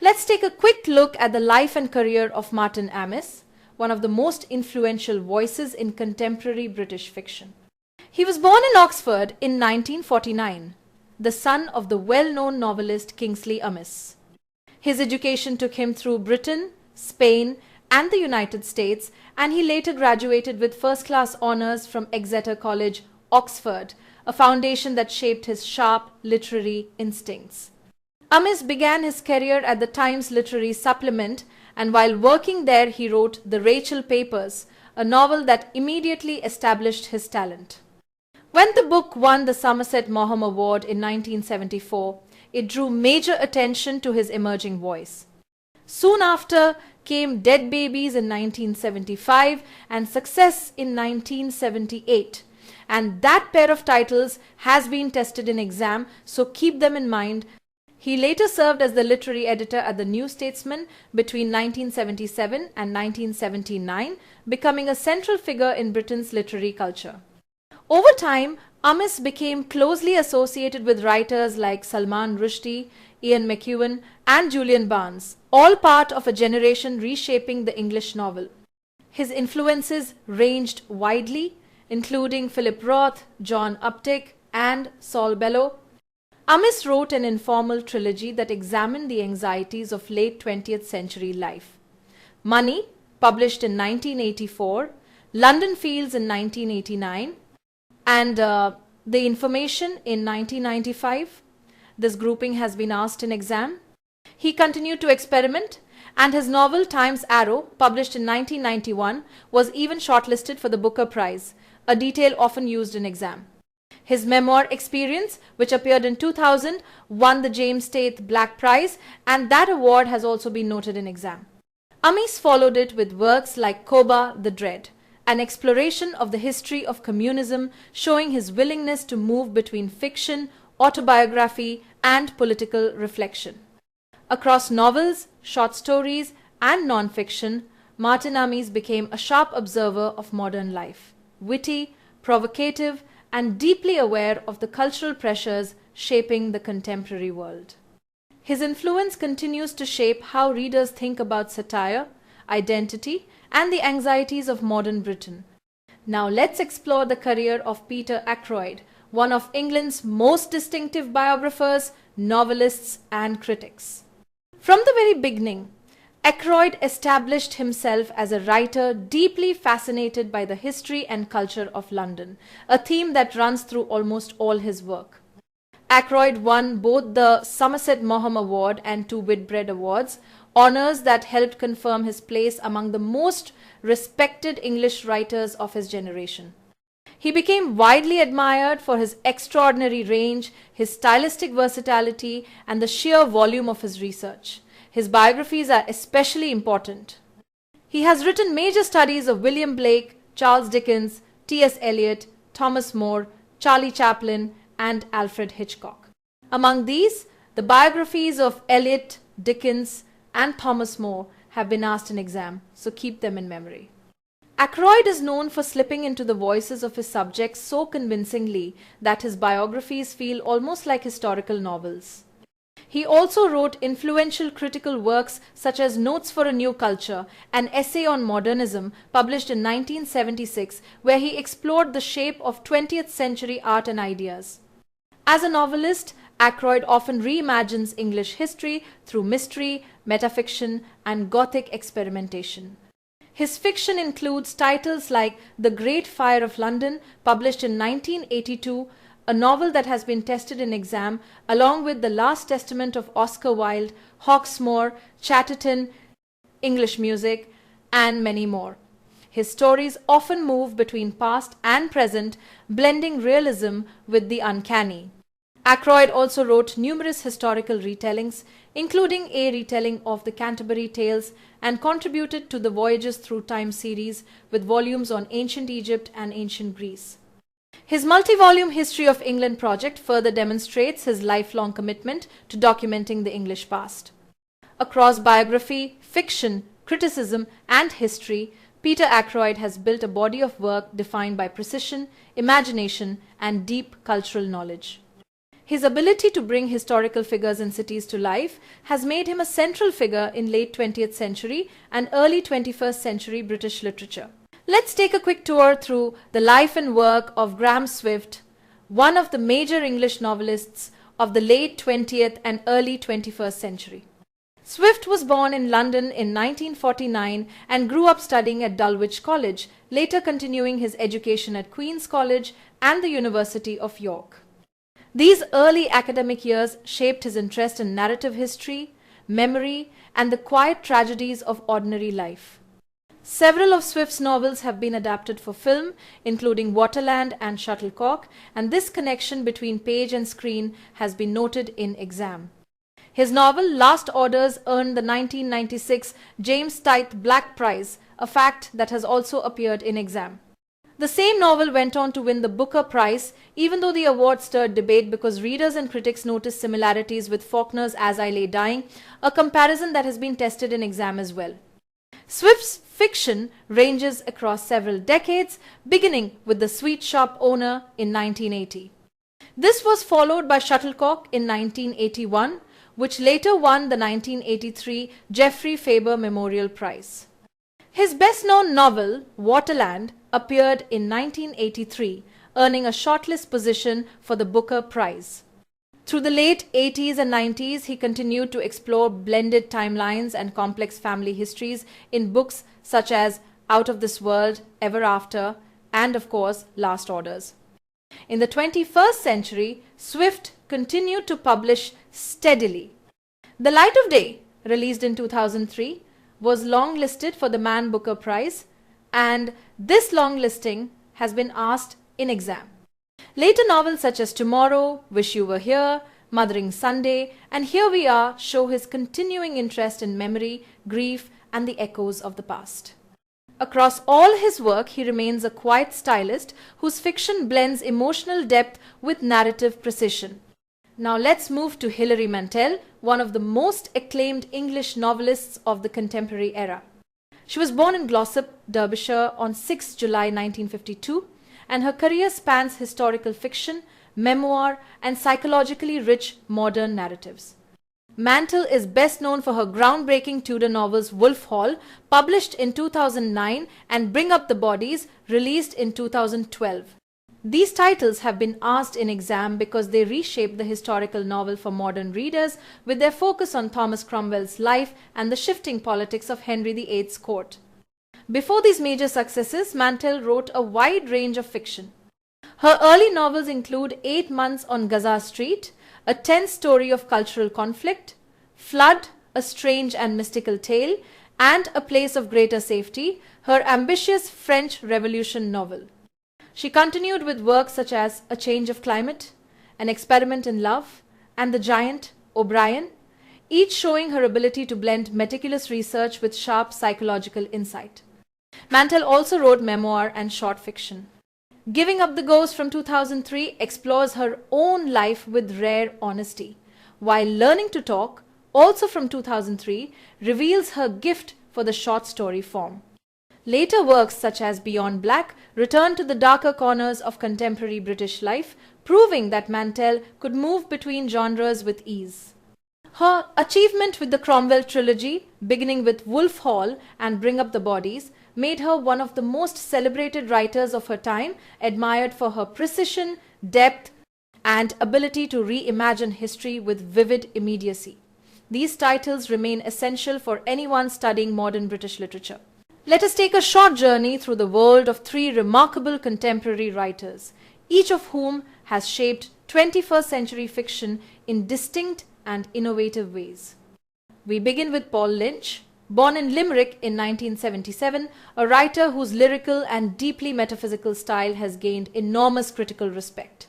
Let's take a quick look at the life and career of Martin Amis, one of the most influential voices in contemporary British fiction. He was born in Oxford in 1949, the son of the well-known novelist Kingsley Amis. His education took him through Britain, Spain, and the United States, and he later graduated with first-class honours from Exeter College, Oxford, a foundation that shaped his sharp literary instincts. Amis began his career at the Times Literary Supplement, and while working there he wrote The Rachel Papers, a novel that immediately established his talent. When the book won the Somerset Maugham Award in 1974, it drew major attention to his emerging voice. Soon after came Dead Babies in 1975 and Success in 1978. And that pair of titles has been tested in exam, so keep them in mind. He later served as the literary editor at the New Statesman between 1977 and 1979, becoming a central figure in Britain's literary culture. Over time, Amis became closely associated with writers like Salman Rushdie, Ian McEwan, and Julian Barnes, all part of a generation reshaping the English novel. His influences ranged widely, including Philip Roth, John Updike, and Saul Bellow. Amis wrote an informal trilogy that examined the anxieties of late 20th century life. Money, published in 1984, London Fields in 1989, and The Information in 1995. This grouping has been asked in exam. He continued to experiment, and his novel Time's Arrow, published in 1991, was even shortlisted for the Booker Prize, a detail often used in exam. His memoir Experience, which appeared in 2000, won the James Tait Black Prize, and that award has also been noted in exam. Amis followed it with works like Koba the Dread, an exploration of the history of communism, showing his willingness to move between fiction, autobiography, and political reflection. Across novels, short stories, and non-fiction, Martin Amis became a sharp observer of modern life, witty, provocative, and deeply aware of the cultural pressures shaping the contemporary world. His influence continues to shape how readers think about satire, identity, and the anxieties of modern Britain. Now let's explore the career of Peter Ackroyd, one of England's most distinctive biographers, novelists, and critics. From the very beginning, Ackroyd established himself as a writer deeply fascinated by the history and culture of London, a theme that runs through almost all his work. Ackroyd won both the Somerset Maugham Award and 2 Whitbread Awards, honours that helped confirm his place among the most respected English writers of his generation. He became widely admired for his extraordinary range, his stylistic versatility, and the sheer volume of his research. His biographies are especially important. He has written major studies of William Blake, Charles Dickens, T.S. Eliot, Thomas More, Charlie Chaplin, and Alfred Hitchcock. Among these, the biographies of Eliot, Dickens, and Thomas More have been asked in exam, so keep them in memory. Ackroyd is known for slipping into the voices of his subjects so convincingly that his biographies feel almost like historical novels. He also wrote influential critical works such as Notes for a New Culture, an essay on modernism published in 1976, where he explored the shape of 20th century art and ideas. As a novelist, Ackroyd often reimagines English history through mystery, metafiction, and Gothic experimentation. His fiction includes titles like The Great Fire of London, published in 1982, a novel that has been tested in exam, along with The Last Testament of Oscar Wilde, Hawksmoor, Chatterton, English Music, and many more. His stories often move between past and present, blending realism with the uncanny. Ackroyd also wrote numerous historical retellings, including a retelling of the Canterbury Tales, and contributed to the Voyages Through Time series with volumes on ancient Egypt and ancient Greece. His multi-volume History of England project further demonstrates his lifelong commitment to documenting the English past. Across biography, fiction, criticism, and history, Peter Ackroyd has built a body of work defined by precision, imagination, and deep cultural knowledge. His ability to bring historical figures and cities to life has made him a central figure in late 20th century and early 21st century British literature. Let's take a quick tour through the life and work of Graham Swift, one of the major English novelists of the late 20th and early 21st century. Swift was born in London in 1949 and grew up studying at Dulwich College, later continuing his education at Queen's College and the University of York. These early academic years shaped his interest in narrative history, memory, and the quiet tragedies of ordinary life. Several of Swift's novels have been adapted for film, including Waterland and Shuttlecock, and this connection between page and screen has been noted in exam. His novel Last Orders earned the 1996 James Tite Black Prize, a fact that has also appeared in exam. The same novel went on to win the Booker Prize, even though the award stirred debate because readers and critics noticed similarities with Faulkner's As I Lay Dying, a comparison that has been tested in exam as well. Swift's fiction ranges across several decades, beginning with The Sweet Shop Owner in 1980. This was followed by Shuttlecock in 1981, which later won the 1983 Geoffrey Faber Memorial Prize. His best-known novel, Waterland, appeared in 1983, earning a shortlist position for the Booker Prize. Through the late 80s and 90s, he continued to explore blended timelines and complex family histories in books such as Out of This World, Ever After, and of course, Last Orders. In the 21st century, Swift continued to publish steadily. The Light of Day, released in 2003, was longlisted for the Man Booker Prize, and this longlisting has been asked in exam. Later novels such as Tomorrow, Wish You Were Here, Mothering Sunday, and Here We Are show his continuing interest in memory, grief, and the echoes of the past. Across all his work, he remains a quiet stylist whose fiction blends emotional depth with narrative precision. Now let's move to Hilary Mantel, one of the most acclaimed English novelists of the contemporary era. She was born in Glossop, Derbyshire on 6 July 1952, and her career spans historical fiction, memoir, and psychologically rich modern narratives. Mantel is best known for her groundbreaking Tudor novels Wolf Hall, published in 2009, and Bring Up the Bodies, released in 2012. These titles have been asked in exam because they reshape the historical novel for modern readers with their focus on Thomas Cromwell's life and the shifting politics of Henry VIII's court. Before these major successes, Mantel wrote a wide range of fiction. Her early novels include 8 Months on Gaza Street, a tense story of cultural conflict, Flood, a strange and mystical tale, and A Place of Greater Safety, her ambitious French Revolution novel. She continued with works such as A Change of Climate, An Experiment in Love, and The Giant, O'Brien, each showing her ability to blend meticulous research with sharp psychological insight. Mantel also wrote memoir and short fiction. Giving Up the Ghost from 2003 explores her own life with rare honesty, while Learning to Talk, also from 2003, reveals her gift for the short story form. Later works such as Beyond Black return to the darker corners of contemporary British life, proving that Mantel could move between genres with ease. Her achievement with the Cromwell trilogy, beginning with Wolf Hall and Bring Up the Bodies, made her one of the most celebrated writers of her time, admired for her precision, depth, and ability to reimagine history with vivid immediacy. These titles remain essential for anyone studying modern British literature. Let us take a short journey through the world of 3 remarkable contemporary writers, each of whom has shaped 21st century fiction in distinct and innovative ways. We begin with Paul Lynch, born in Limerick in 1977, a writer whose lyrical and deeply metaphysical style has gained enormous critical respect.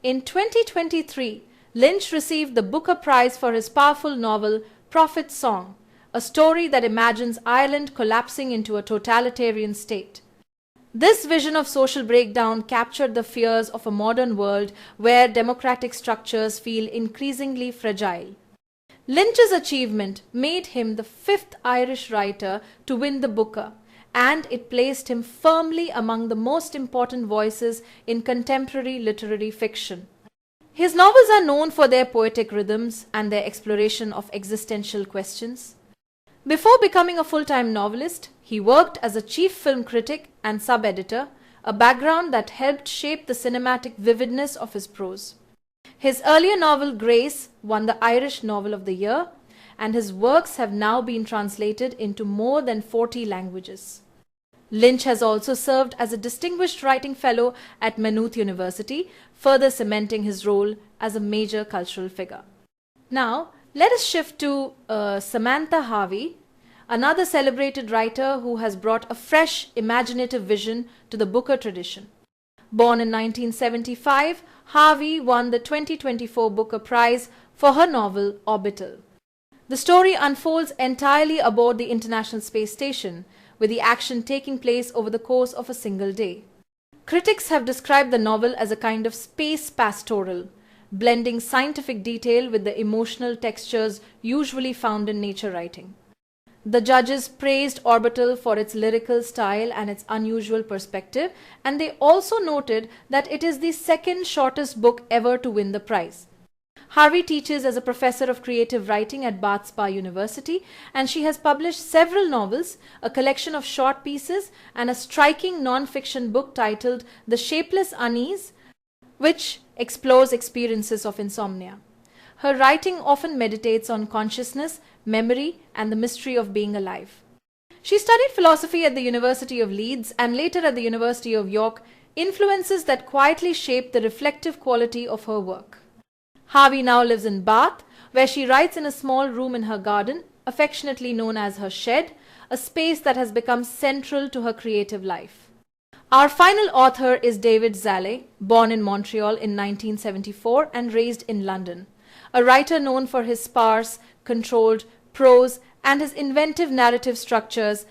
In 2023, Lynch received the Booker Prize for his powerful novel Prophet's Song, a story that imagines Ireland collapsing into a totalitarian state. This vision of social breakdown captured the fears of a modern world where democratic structures feel increasingly fragile. Lynch's achievement made him the 5th Irish writer to win the Booker, and it placed him firmly among the most important voices in contemporary literary fiction. His novels are known for their poetic rhythms and their exploration of existential questions. Before becoming a full-time novelist, he worked as a chief film critic and sub-editor, a background that helped shape the cinematic vividness of his prose. His earlier novel Grace won the Irish Novel of the Year, and his works have now been translated into more than 40 languages. Lynch has also served as a distinguished writing fellow at Maynooth University, further cementing his role as a major cultural figure. Now, let us shift to Samantha Harvey, another celebrated writer who has brought a fresh, imaginative vision to the Booker tradition. Born in 1975, Harvey won the 2024 Booker Prize for her novel Orbital. The story unfolds entirely aboard the International Space Station, with the action taking place over the course of a single day. Critics have described the novel as a kind of space pastoral, blending scientific detail with the emotional textures usually found in nature writing. The judges praised Orbital for its lyrical style and its unusual perspective, and they also noted that it is the second shortest book ever to win the prize. Harvey teaches as a professor of creative writing at Bath Spa University, and she has published several novels, a collection of short pieces, and a striking non-fiction book titled The Shapeless Unease, which explores experiences of insomnia. Her writing often meditates on consciousness, memory, and the mystery of being alive. She studied philosophy at the University of Leeds and later at the University of York, influences that quietly shaped the reflective quality of her work. Harvey now lives in Bath, where she writes in a small room in her garden, affectionately known as her shed, a space that has become central to her creative life. Our final author is David Szalay, born in Montreal in 1974 and raised in London. A writer known for his sparse, controlled prose and his inventive narrative structures,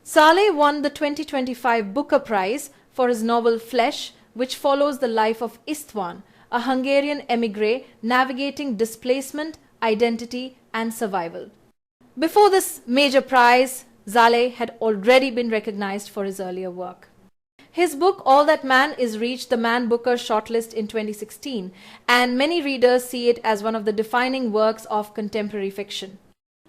Szalay won the 2025 Booker Prize for his novel Flesh, which follows the life of István, a Hungarian émigré navigating displacement, identity, and survival. Before this major prize, Szalay had already been recognized for his earlier work. His book All That Man Is reached the Man Booker shortlist in 2016, and many readers see it as one of the defining works of contemporary fiction.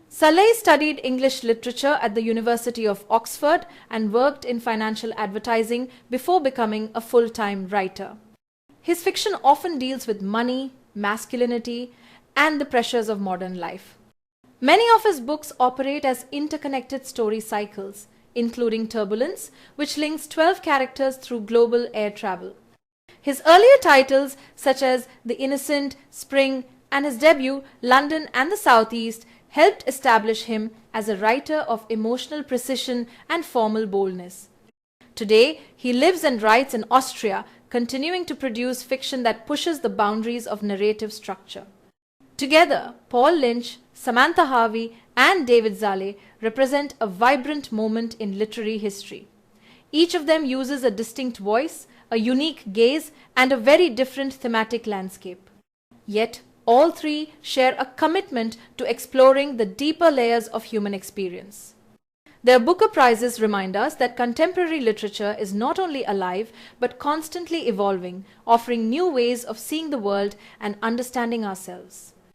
Szalay studied English literature at the University of Oxford and worked in financial advertising before becoming a full-time writer. His fiction often deals with money, masculinity, and the pressures of modern life. Many of his books operate as interconnected story cycles, including Turbulence, which links 12 characters through global air travel. His earlier titles, such as The Innocent, Spring, and his debut, London and the Southeast, helped establish him as a writer of emotional precision and formal boldness. Today, he lives and writes in Austria, continuing to produce fiction that pushes the boundaries of narrative structure. Together, Paul Lynch, Samantha Harvey, and David Szalay represent a vibrant moment in literary history. Each of them uses a distinct voice, a unique gaze, and a very different thematic landscape. Yet, all three share a commitment to exploring the deeper layers of human experience. Their Booker Prizes remind us that contemporary literature is not only alive but constantly evolving, offering new ways of seeing the world and understanding ourselves.